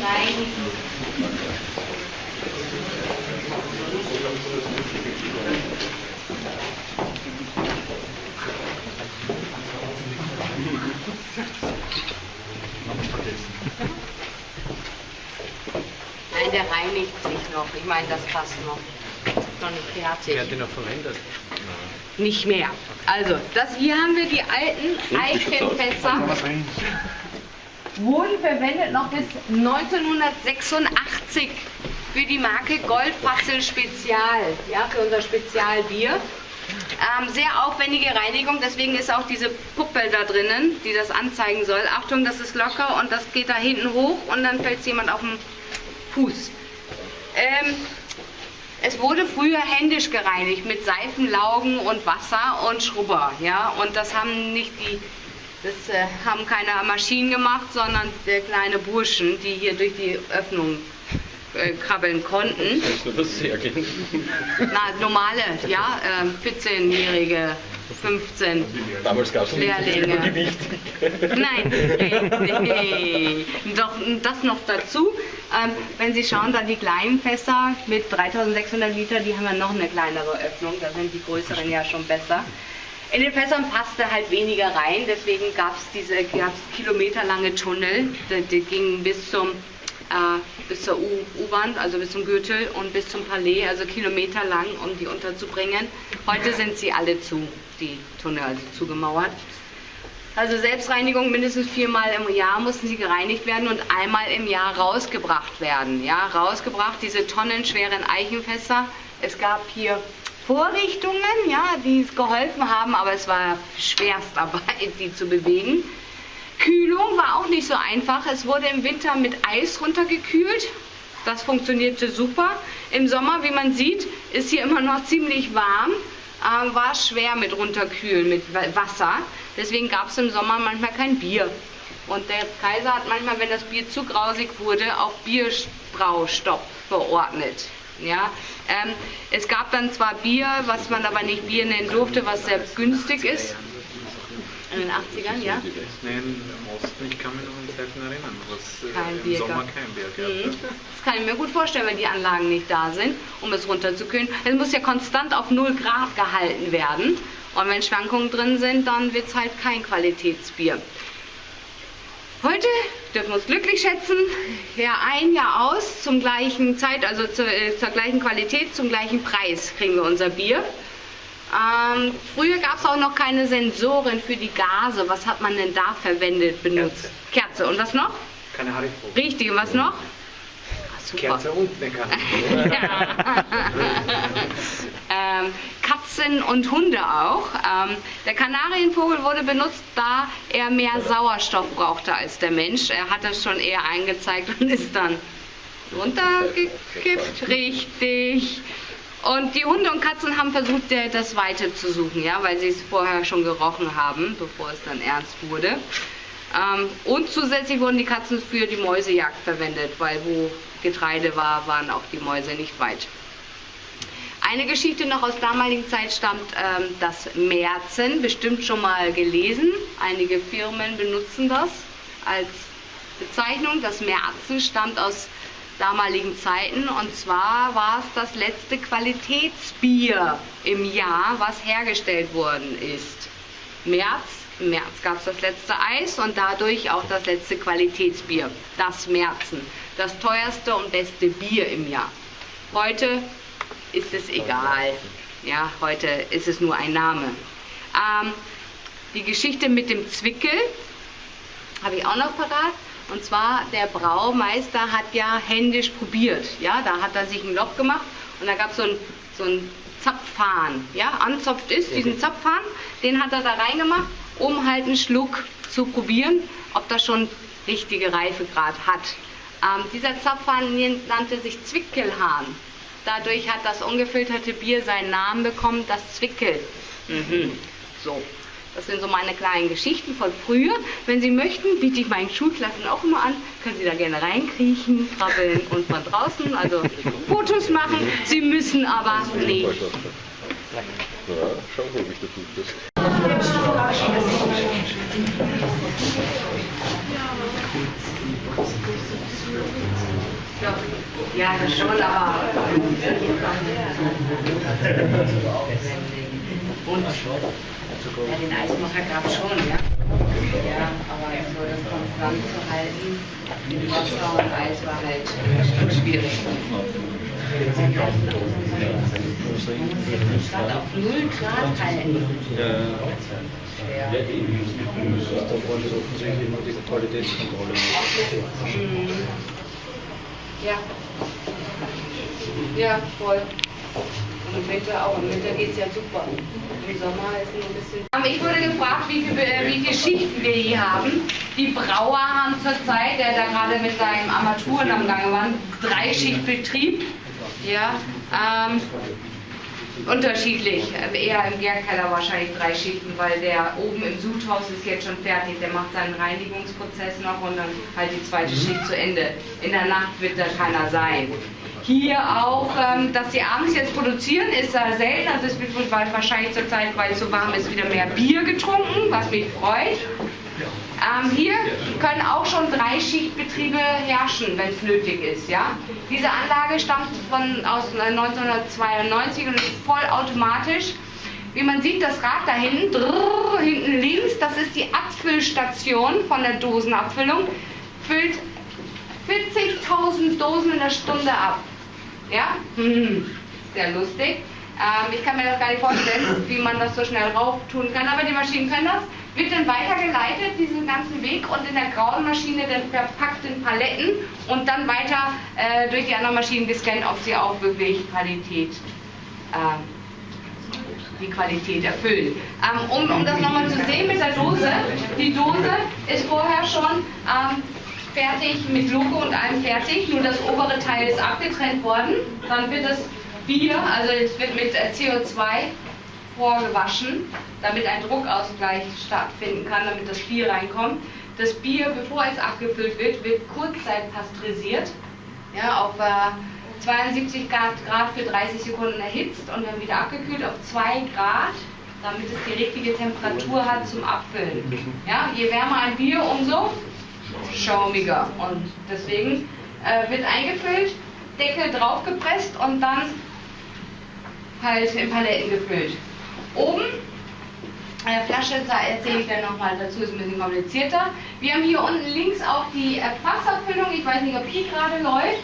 rein. Nein, der reinigt sich noch. Ich meine, das passt noch. Noch nicht fertig. Wer hat den noch verwendet? Nicht mehr. Also, hier haben wir die alten Eichenfässer. Wurden verwendet noch bis 1986 für die Marke Goldfasel Spezial, ja, für unser Spezialbier. Sehr aufwendige Reinigung, deswegen ist auch diese Puppe da drinnen, die das anzeigen soll. Achtung, das ist locker und das geht da hinten hoch und dann fällt es jemand auf den Fuß. Es wurde früher händisch gereinigt mit Seifenlaugen und Wasser und Schrubber, ja, und das haben haben keine Maschinen gemacht, sondern kleine Burschen, die hier durch die Öffnung krabbeln konnten. Das sehr gehen. Na, normale, ja, 14-Jährige, 15 Damals gab es Lehrlinge. Gewicht. Nein, nee. Doch das noch dazu. Wenn Sie schauen, da die kleinen Fässer mit 3600 Liter, die haben ja noch eine kleinere Öffnung, da sind die größeren ja schon besser. In den Fässern passte halt weniger rein, deswegen gab es kilometerlange Tunnel, die gingen bis zur U-Bahn, also bis zum Gürtel und bis zum Palais, also kilometerlang, um die unterzubringen. Heute sind sie alle zu, die Tunnel, also zugemauert. Also Selbstreinigung mindestens 4-mal im Jahr mussten sie gereinigt werden und einmal im Jahr rausgebracht werden. Ja, rausgebracht, diese tonnenschweren Eichenfässer. Es gab hier Vorrichtungen, ja, die es geholfen haben, aber es war Schwerstarbeit, die zu bewegen. Kühlung war auch nicht so einfach. Es wurde im Winter mit Eis runtergekühlt. Das funktionierte super. Im Sommer, wie man sieht, ist hier immer noch ziemlich warm. War schwer mit runterkühlen, mit Wasser. Deswegen gab es im Sommer manchmal kein Bier. Und der Kaiser hat manchmal, wenn das Bier zu grausig wurde, auch Bierbraustopp verordnet. Ja, es gab dann zwar Bier, was man aber nicht Bier nennen durfte, was sehr günstig ist. In den 80ern, ja? Nein, im Osten, ich kann mich noch an Zeiten erinnern, was im Sommer kein Bier gab. Das kann ich mir gut vorstellen, wenn die Anlagen nicht da sind, um es runterzukühlen. Es muss ja konstant auf 0 Grad gehalten werden. Und wenn Schwankungen drin sind, dann wird es halt kein Qualitätsbier. Heute dürfen wir uns glücklich schätzen, Jahr ein, Jahr aus, zum gleichen also zur gleichen Qualität, zum gleichen Preis kriegen wir unser Bier. Früher gab es auch noch keine Sensoren für die Gase. Was hat man denn da verwendet, benutzt? Kerze. Und was noch? Keine Haribo. Richtig, und was noch? Super. Kerze und eine Haribo. Katzen und Hunde auch. Der Kanarienvogel wurde benutzt, da er mehr Sauerstoff brauchte als der Mensch. Er hat das schon eher eingezeigt und ist dann runtergekippt. Richtig. Und die Hunde und Katzen haben versucht, das Weite zu suchen, ja, weil sie es vorher schon gerochen haben, bevor es dann ernst wurde. Und zusätzlich wurden die Katzen für die Mäusejagd verwendet, weil wo Getreide war, waren auch die Mäuse nicht weit. Eine Geschichte noch aus damaligen Zeit stammt das Märzen, bestimmt schon mal gelesen. Einige Firmen benutzen das als Bezeichnung. Das Märzen stammt aus damaligen Zeiten und zwar war es das letzte Qualitätsbier im Jahr, was hergestellt worden ist. Im März gab es das letzte Eis und dadurch auch das letzte Qualitätsbier, das Märzen, das teuerste und beste Bier im Jahr. Heute ist es egal, ja, heute ist es nur ein Name. Die Geschichte mit dem Zwickel habe ich auch noch parat. Und zwar, der Braumeister hat ja händisch probiert. Ja, da hat er sich ein Loch gemacht und da gab es so ein Zapfhahn. Ja, anzopft ist, diesen Zapfhahn, den hat er da reingemacht, um halt einen Schluck zu probieren, ob das schon richtige Reifegrad hat. Dieser Zapfhahn nannte sich Zwickelhahn. Dadurch hat das ungefilterte Bier seinen Namen bekommen, das Zwickel. So. Das sind so meine kleinen Geschichten von früher. Wenn Sie möchten, biete ich meinen Schulklassen auch immer an. Können Sie da gerne reinkriechen, krabbeln und von draußen, also Fotos machen. Sie müssen aber nicht. Ja, schau mal, wie das tut. Ja, das schon, aber. Und ja, den Eismacher gab es schon, ja. Ja, aber so das konstant zu halten, Wasser und Eis war halt schwierig. Statt auf 0 Grad halten. Ja. Da wollte es offensichtlich nur diese Qualitätskontrolle. Ja. Ja, voll. Und im Winter auch. Im Winter geht es ja super. Im Sommer ist es nur ein bisschen. Ich wurde gefragt, wie viele Schichten wir hier haben. Die Brauer haben zurzeit, der da gerade mit seinen Armaturen am Gange war, 3-Schichtbetrieb. Ja. Unterschiedlich, eher im Gärkeller wahrscheinlich 3 Schichten, weil der oben im Sudhaus ist jetzt schon fertig, der macht seinen Reinigungsprozess noch und dann halt die 2. Schicht zu Ende. In der Nacht wird da keiner sein. Hier auch, dass sie abends jetzt produzieren, ist selten, also es wird wahrscheinlich zur Zeit, weil es so warm ist, wieder mehr Bier getrunken, was mich freut. Hier können auch schon 3-Schichtbetriebe herrschen, wenn es nötig ist. Ja? Diese Anlage stammt aus 1992 und ist vollautomatisch. Wie man sieht, das Rad da hinten, hinten links, das ist die Abfüllstation von der Dosenabfüllung, füllt 40.000 Dosen in der Stunde ab. Ja? Sehr lustig. Ich kann mir das gar nicht vorstellen, wie man das so schnell rauf tun kann, aber die Maschinen können das. Wird dann weitergeleitet, diesen ganzen Weg, und in der grauen Maschine dann verpackt in Paletten und dann weiter durch die anderen Maschinen gescannt, ob sie auch wirklich die Qualität erfüllen. Um das nochmal zu sehen mit der Dose, die Dose ist vorher schon fertig mit Logo und allem fertig, nur das obere Teil ist abgetrennt worden. Dann wird das Bier, also es wird mit CO2 vorgewaschen, damit ein Druckausgleich stattfinden kann, damit das Bier reinkommt. Das Bier, bevor es abgefüllt wird, wird kurzzeitpasteurisiert, ja, auf 72 Grad für 30 Sekunden erhitzt und dann wieder abgekühlt auf 2 Grad, damit es die richtige Temperatur hat zum Abfüllen. Ja, je wärmer ein Bier, umso schaumiger. Und deswegen wird eingefüllt, Deckel draufgepresst und dann halt in Paletten gefüllt. Oben, Flasche erzähle ich dann nochmal dazu, ist ein bisschen komplizierter. Wir haben hier unten links auch die Fassabfüllung, ich weiß nicht, ob die gerade läuft.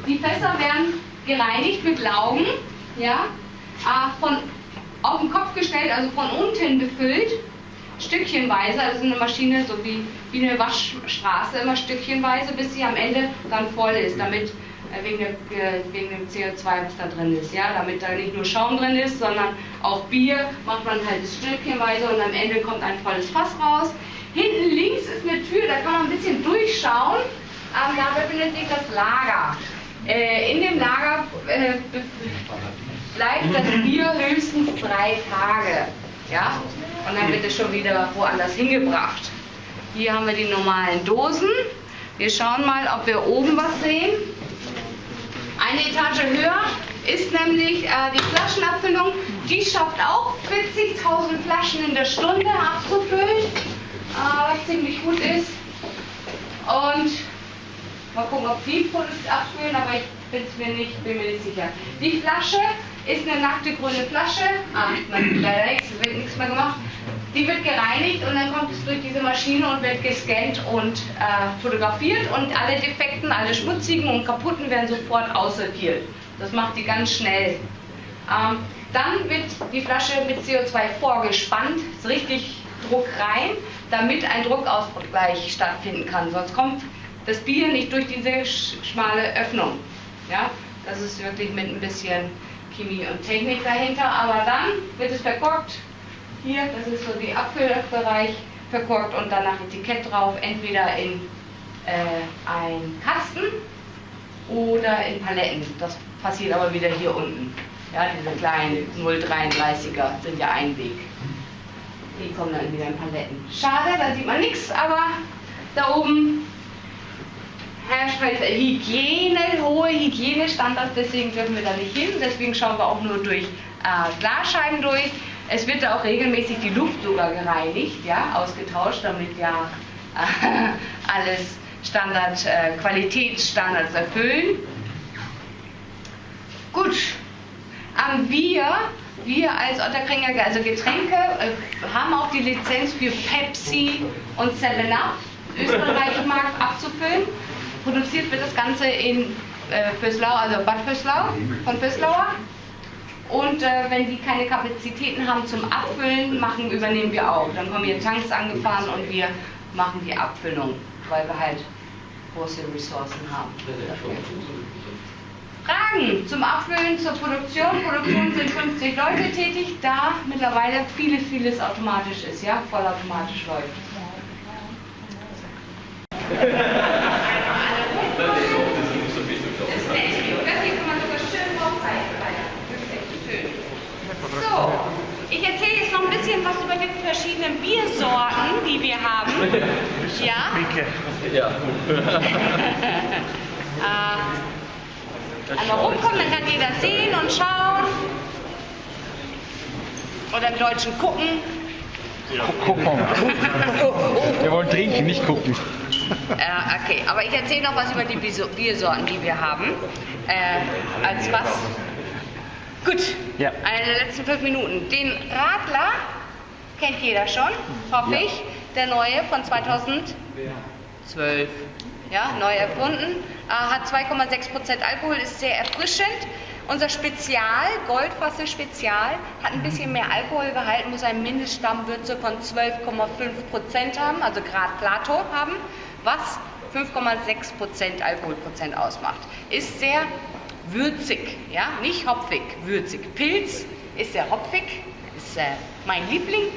Die Fässer werden gereinigt mit Laugen, ja, auf den Kopf gestellt, also von unten befüllt, stückchenweise, also eine Maschine so wie eine Waschstraße, immer stückchenweise, bis sie am Ende dann voll ist, damit wegen dem CO2, was da drin ist, ja, damit da nicht nur Schaum drin ist, sondern auch Bier, macht man halt stückchenweise und am Ende kommt ein volles Fass raus. Hinten links ist eine Tür, da kann man ein bisschen durchschauen, da befindet sich das Lager. In dem Lager bleibt das Bier höchstens 3 Tage, ja, und dann wird es schon wieder woanders hingebracht. Hier haben wir die normalen Dosen. Wir schauen mal, ob wir oben was sehen. Eine Etage höher ist nämlich die Flaschenabfüllung. Die schafft auch 40.000 Flaschen in der Stunde abzufüllen, was ziemlich gut ist. Und mal gucken, ob die Produkte abfüllen, aber ich bin mir nicht sicher. Die Flasche ist eine nackte grüne Flasche. Leider wird nichts mehr gemacht. Die wird gereinigt und dann kommt es durch diese Maschine und wird gescannt und fotografiert und alle Defekten, alle schmutzigen und kaputten werden sofort aussortiert. Das macht die ganz schnell. Dann wird die Flasche mit CO2 vorgespannt, ist richtig Druck rein, damit ein Druckausgleich stattfinden kann. Sonst kommt das Bier nicht durch diese schmale Öffnung. Ja? Das ist wirklich mit ein bisschen Chemie und Technik dahinter, aber dann wird es verkorkt. Hier, das ist so der Abfüllbereich, verkorkt und danach Etikett drauf, entweder in einen Kasten oder in Paletten. Das passiert aber wieder hier unten. Ja, diese kleinen 0,33er sind ja Einweg. Die kommen dann wieder in Paletten. Schade, da sieht man nichts, aber da oben herrscht halt hohe Hygienestandards, deswegen dürfen wir da nicht hin. Deswegen schauen wir auch nur durch Glasscheiben durch. Es wird auch regelmäßig die Luft sogar gereinigt, ja, ausgetauscht, damit ja alles Qualitätsstandards erfüllen. Gut, wir als Ottakringer, also Getränke, haben auch die Lizenz für Pepsi und 7-Up, österreichischen Markt abzufüllen. Produziert wird das Ganze in Vöslau, also Bad Vöslau, von Vöslauer. Und wenn die keine Kapazitäten haben zum Abfüllen, übernehmen wir auch. Dann kommen hier Tanks angefahren und wir machen die Abfüllung, weil wir halt große Ressourcen haben. Fragen zum Abfüllen, zur Produktion. Produktion sind 50 Leute tätig, da mittlerweile vieles automatisch ist, ja, vollautomatisch läuft. So, ich erzähle jetzt noch ein bisschen was über die verschiedenen Biersorten, die wir haben. Ja? Ja. Einmal rumkommen, dann kann jeder sehen und schauen. Oder im Deutschen gucken. Gucken. Wir wollen trinken, nicht gucken. Okay, aber ich erzähle noch was über die Biersorten, die wir haben. Als was? Gut, ja. Eine der letzten 5 Minuten. Den Radler kennt jeder schon, hoffe ich. Der neue von 2012. Ja, neu erfunden. Hat 2,6% Alkohol, ist sehr erfrischend. Unser Spezial, Goldwasser Spezial, hat ein bisschen mehr Alkoholgehalt, muss eine Mindeststammwürze von 12,5% haben, also Grad Plato haben, was 5,6% Alkoholprozent ausmacht. Ist sehr würzig, ja, nicht hopfig, würzig. Pilz ist sehr hopfig, ist mein Liebling.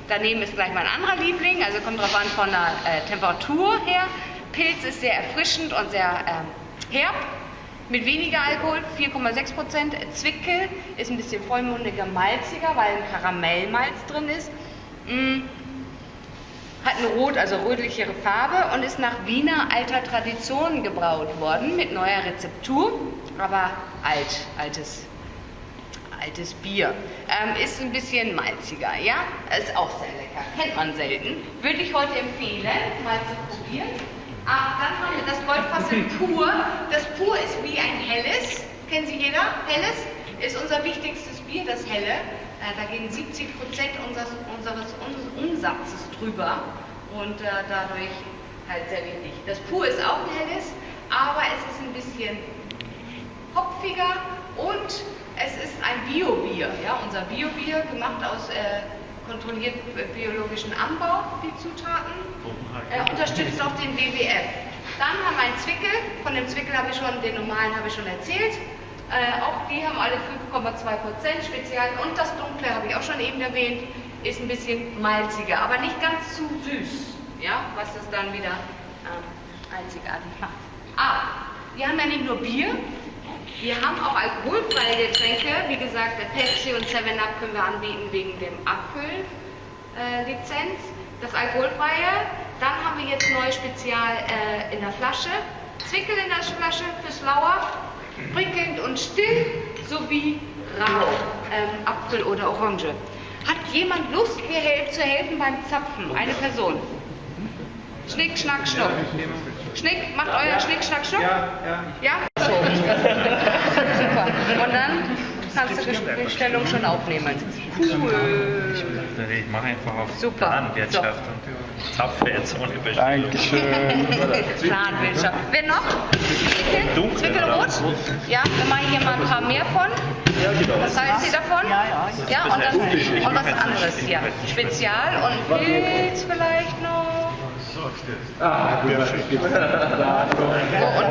Daneben ist gleich mein anderer Liebling, also kommt drauf an von der Temperatur her. Pilz ist sehr erfrischend und sehr herb, mit weniger Alkohol, 4,6%. Zwickel ist ein bisschen vollmundiger, malziger, weil ein Karamellmalz drin ist. Hat eine rötlichere Farbe und ist nach Wiener alter Tradition gebraut worden, mit neuer Rezeptur, aber altes Bier. Ist ein bisschen malziger, ja? Ist auch sehr lecker, kennt man selten. Würde ich heute empfehlen, mal zu probieren. Dann haben wir das Goldwasser Pur. Das Pur ist wie ein Helles. Kennen Sie jeder? Helles ist unser wichtigstes Bier, das Helle. Da gehen 70% unseres Umsatzes drüber und dadurch halt sehr wichtig. Das Pur ist auch ein Helles, aber es ist ein bisschen hopfiger und es ist ein Bio-Bier. Ja? Unser Bio-Bier, gemacht aus kontrolliert biologischen Anbau, die Zutaten. Unterstützt auch den WWF. Dann haben wir einen Zwickel, von dem Zwickel den normalen habe ich schon erzählt. Auch die haben alle 5,2% Spezial und das Dunkle habe ich auch schon eben erwähnt, ist ein bisschen malziger, aber nicht ganz zu süß, ja, was das dann wieder einzigartig macht. Wir haben ja nicht nur Bier, wir haben auch alkoholfreie Getränke, wie gesagt, Pepsi und 7-Up können wir anbieten wegen dem Abfülllizenz. Das alkoholfreie, dann haben wir jetzt neu Spezial in der Flasche, Zwickel in der Flasche fürs Lauer, prickelnd und still, sowie rau, Apfel oder Orange. Hat jemand Lust, mir zu helfen beim Zapfen? Eine Person. Schnick, schnack, schnuck. Schnick, macht euer Schnick, schnack, schnuck? Ja? So. Super. Und dann kannst du die Bestellung schon aufnehmen. Cool. Ich mache einfach auf Super. Planwirtschaft und zapfe jetzt ohne Bestellung. Dankeschön. Planwirtschaft. Wer noch? Zwickelrot? Ja, dann mache ich hier mal ein paar mehr von. Was halten Sie davon? Ja, und was anderes hier. Spezial und Pilz vielleicht noch. Und